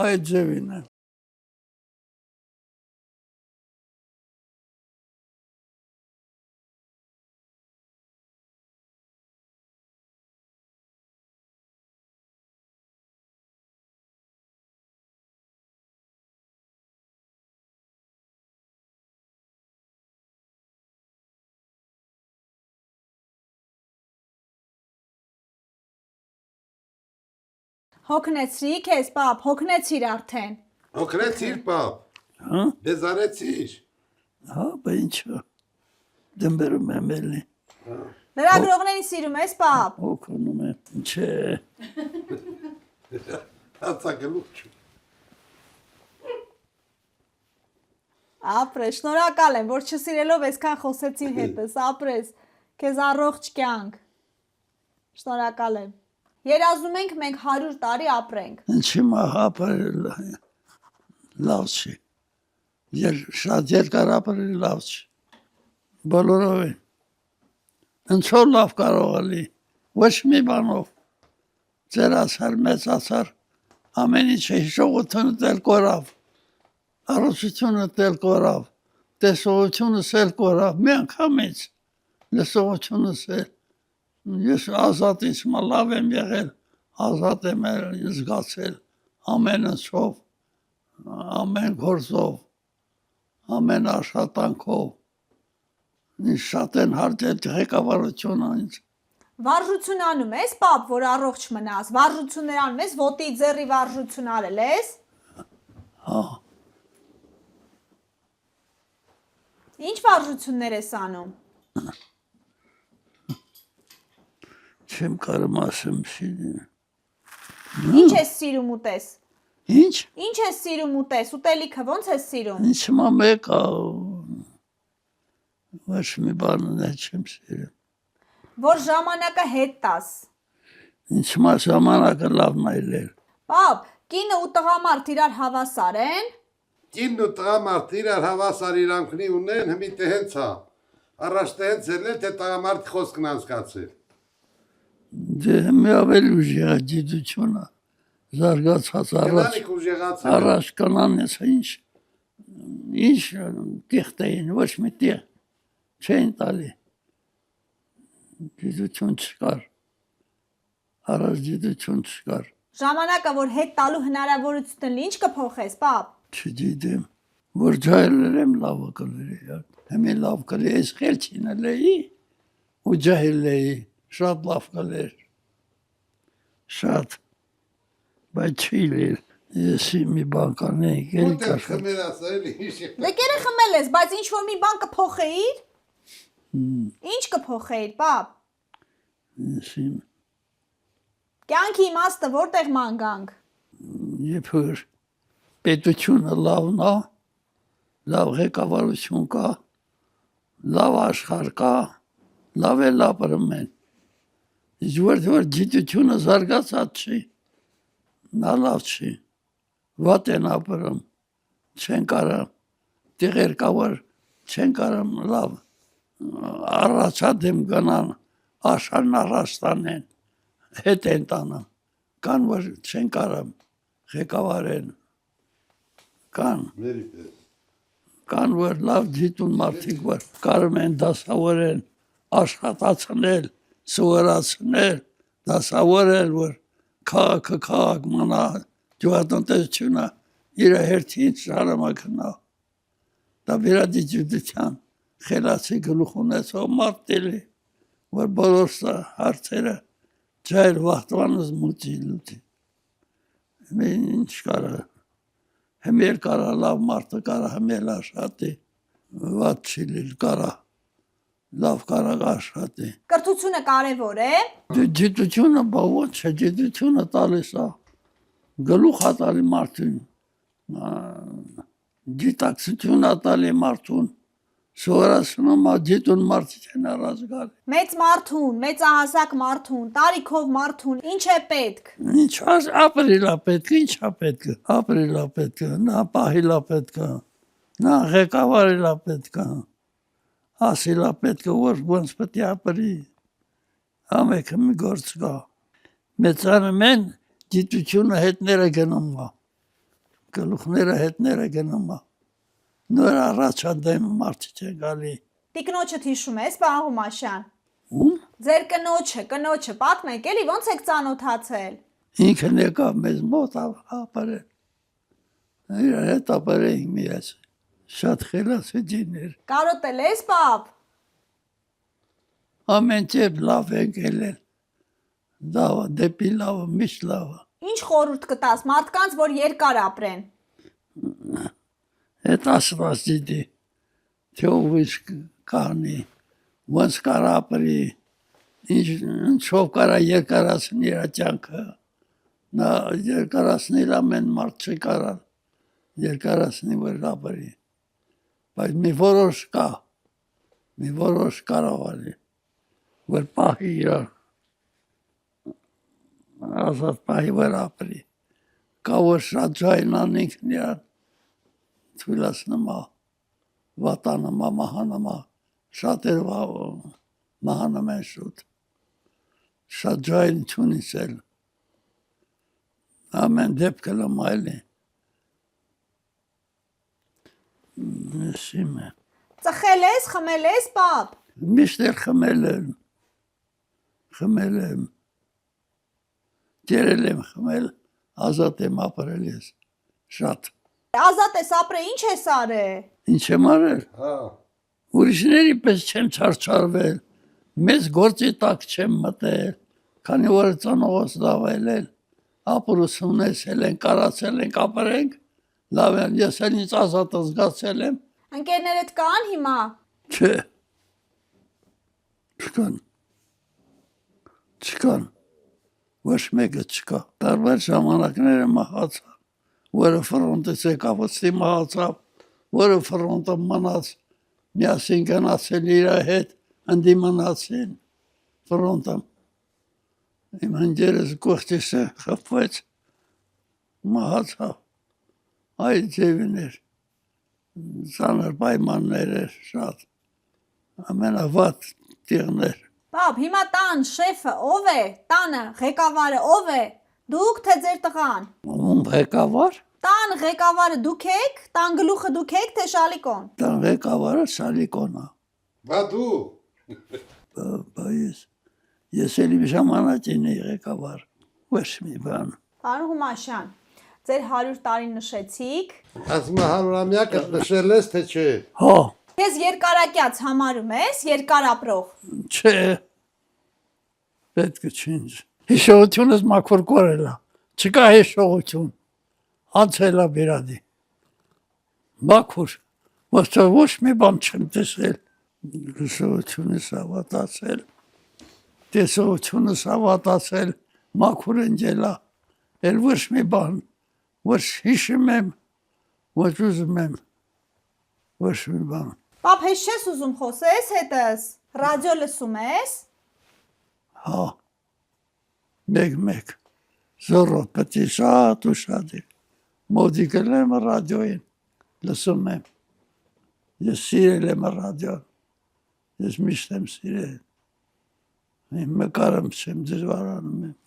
այդ ձևին է։ Հոգնեցրի քեզ, պապ, հոգնեցիր արդեն։ Հոգնեցիր, պապ։ Հա, Դեզարեցիր։ հա, բա ինչա։ Դմբերում եմ էլի։ Լրագրողներին սիրում ես, պապ։ Հոգնում եմ, չէ։ Հացակլուկ չու։ Ապրես, շնորհակալ եմ, որ չսիրելով այսքան խոսեցիր հետս, ապրես, քեզ առողջ կյանք։ Շնորհակալ եմ։ Երազում ենք մենք 100 տարի ապրենք։ Ինչի ապրել լավ չի։ Շատ երկար ապրել լավ չի։ Բոլորովին։ Ընչով լավ կարող է լի։ Ոչ մի բանով։ Ձերացար, մեծացար, ամեն ինչ հիշողությունը դել կորավ։ Առողջությունը դել կորավ։ Տեսողությունը սել կորավ։ Մի անգամից լսողությունը սել։ Ես ազատ ինձ լավ եմ եղել, ազատ եմ զգացել ամեն ընչով, ամեն գործով, ամեն աշխատանքով, ինձ շատ են հարգել ղեկավարությունը ինձ։ Վարժություն անում ես, պապ, որ առողջ մնաս, վարժություններ անում ես, ոտի ձեռի վարժություն արել ես։ Հա, Ինչ վարժություններ ես անում։ չեմ կարում ասեմ շիդին։ Ինչ ես սիրում ուտես։ Ինչ, Ինչ ես սիրում ուտես, ուտելիքը ոնց ես սիրում։ ինչ մա մեկ ոչ մի բանն է չեմ սիրում։ Որ ժամանակը հետ տաս։ Ինչ մա ժամանակը լավն այլել։ Պապ, կինը ու տղամարդ իրար հավասար են։ Կինն ու տղամարդ իրար հավասար իրանքնի ունեն, հմիտը հենց հա։ Առաջ հենց ելնել, թե տղամարդ խոսքն անցկացել։ Դե մի ավելի ուժ եղա գիտությունը, զարգացած առաջ, Կնանիք ուժեղացել։ առաջ կանան ես ինչ տիղտ էին, ոչ մի տիղ չէին տալի, գիտություն չկար, առաջ գիտություն չկար, Ժամանակը, որ հետ տալու հնարավորություն ունի, ինչ կփոխես, պապ։ չգիտեմ, որ ջահելներ եմ լավը կլերի, հեմի լավ կլի, ես խելչին էի ու ջահել էի, շատ լավ կլեր, շատ, բայց չի լեր, ես մի բան կանեի, գերի Որտեղ կաշատ, խմեր ասել, ինչ է։ Դե կերը խմել ես, բայց ինչ որ մի բան կփոխեիր։ Ինչ կփոխեիր, պապ։ եսիմ, Կյանքի իմաստը որտեղ ման գանք։ Երբ որ պետությունը լավն է, լավ ղեկավարություն կա, լավ աշխարհ կա, լավ էլ ապրում են։ Իսկ որ գիտությունը զարգացած չի, նա լավ չի, վատ են ապրում, չեն կարա, տեղեր կա, որ չեն կարա լավ, առաջադեմ գնան, աշխարհն առաջ տանեն, հետ են տանում, կան, որ չեն կարա ղեկավարեն, կան, Մերի պես։ կան, որ լավ գիտուն մարդիկ, որ կարում են դասավորեն, աշխատացնել, սովորացնել, դասավորել, որ քաղաքը քաղաք մնա, գյուղատնտեսությունը իր հերթին շարունակնա, դա վերադիջության խելացի գլուխ ունեցող մարդ էլի, որ բոլոր հարցերը ջայր վախտվանս մուտի լուտի, ինչ կարա, հմեր կարա լավ մարդը կարա հմել աշխատի, վատ չի լիլ կարա, լավ կարա աշխատի։ Կրթությունը կարևոր է։ Գիտությունը բա ոչ է, գիտությունը տալիս է, գլուխ է տալի մարդուն, գիտակցություն է տալի մարդուն, սովորացնում է գիտուն մարդիկ են առած գալի։ Մեծ մարդուն, մեծահասակ մարդուն, տարիքով մարդուն, ինչ է պետք։ Ինչ ապրիլ է պետք, ինչ է պետք, ապրիլ է պետք, նա պահիլ է պետք, նա ղեկավարիլ է պետք, ասիլ է պետք, որ ոնց պետք է ապրի, ամեքը մի գործ կա։ Մեծանում են գիտությունը հետները գնում է, գլուխները հետները գնում է։ Նոր առաջ անդեմ մարդիկ են գալի։ Տիկնոջդ հիշում ես, պարոն Հումաշյան։ Ում Ձեր կնոջը, պատմեք էլի ոնց եք ծանոթացել։ ինքն եկավ մեզ մոտ ապարել։ Իր հետ ապարեինք միասին։ Շատ խելացություն էր։ Կարոտել ես, պապ։ Ամեն կերպ լավ ենք ելել։ Լավը, դեպի լավը, միշտ լավը։ Ինչ խորհուրդ կտաս մարդկանց, որ երկար ապրեն։ Հետ ասված դիտի, թե ով ինչ կանի, ոնց կարա ապրի, ինչով կարա երկարացնի իր կյանքը։ Նա երկարացնել ամեն մարդ չկարան, երկարացնի որ ապրի։ Բայց մի որոշ կարող արի, որ պահի իրար, ազատ պահի որ ապրի։ Կա որ շատ ջայնան ինքն իրար թույլացնումա, վատանումա, մահանումա, շատեր մահանում են շուտ, շատ ջայն չունիսել, ամեն դեպքը լմայլի, նսիմ է, Ծխել ես, խմել ես, պապ։ միշտ էր խմել եմ, գերել եմ խմել, ազատ եմ ապրել ես, շատ, Ազատ ես ապրել, ինչ ես արել։ ինչ եմ արել, Հա, ուրիշների պես չեմ չարչարվել, մեծ գործի տակ չեմ մտել, քանի որ ծանողս լավ ելել, ապրուս ունեցել են, կարացել ենք, ապրենք, լավ են, ես էլ ինձ ազատ զգացել եմ, Ընկերներդ կան հիմա։ չէ, չկան, ոչ մեկը չկա, տարբեր ժամանակները մահացա, որը ֆրոնտից եկավ ուստի մահացավ, որը ֆրոնտը մնաց, միասին գնացել իր հետ, ընդդիմանացին ֆրոնտը, իմ հնջերս կողքիս է խփվեց, մահացավ, այդ ձևին էր, ծանր պայմաններ էր շատ, ամենավատ տեղներ, Պապ, հիմա տան շեֆը ով է։ Տանը ղեկավարը ով է։ Դուք թե ձեր տղան։ ում ղեկավար, Տան ղեկավարը դուք եք, տան գլուխը դուք եք, թե Շալիկոն։ տան ղեկավարը Շալիկոնը, բա դու, ես էլ իմ ժամանակին էի ղեկավար, ոչ մի բան, Պարոն Հումաշյան, ձեր 100 տարի նշեցիք։ ասմա հարուրամյակը նշել ես, թե չէ, հա, Քեզ երկարակյաց համարում ես, երկար ապրող։ չէ, պետք է չինչ, հիշողությունս մաքուր կորելա, չկա հիշողություն, անցելա բերադի, մաքուր, ոչ մի բան չեմ տեսել, հիշողությունս ավատացել, տեսողությունս ավատացել, մաքուր ընջելա, էլ ոչ մի բան, ոչ հիշում եմ, ոչ ուզում եմ, ոչ մի բան, Պապ, հեշ չես ուզում խոսես հետս։ Ռադիո լսում ես։ հա, մեկ, զորոտ պետի շատ ու շատ է, մոդիկել եմ ռադիոին, լսում եմ, ես սիրել եմ ռադիոն, ես միշտ եմ սիրել, իմ մկարում չեմ դժվարանում եմ,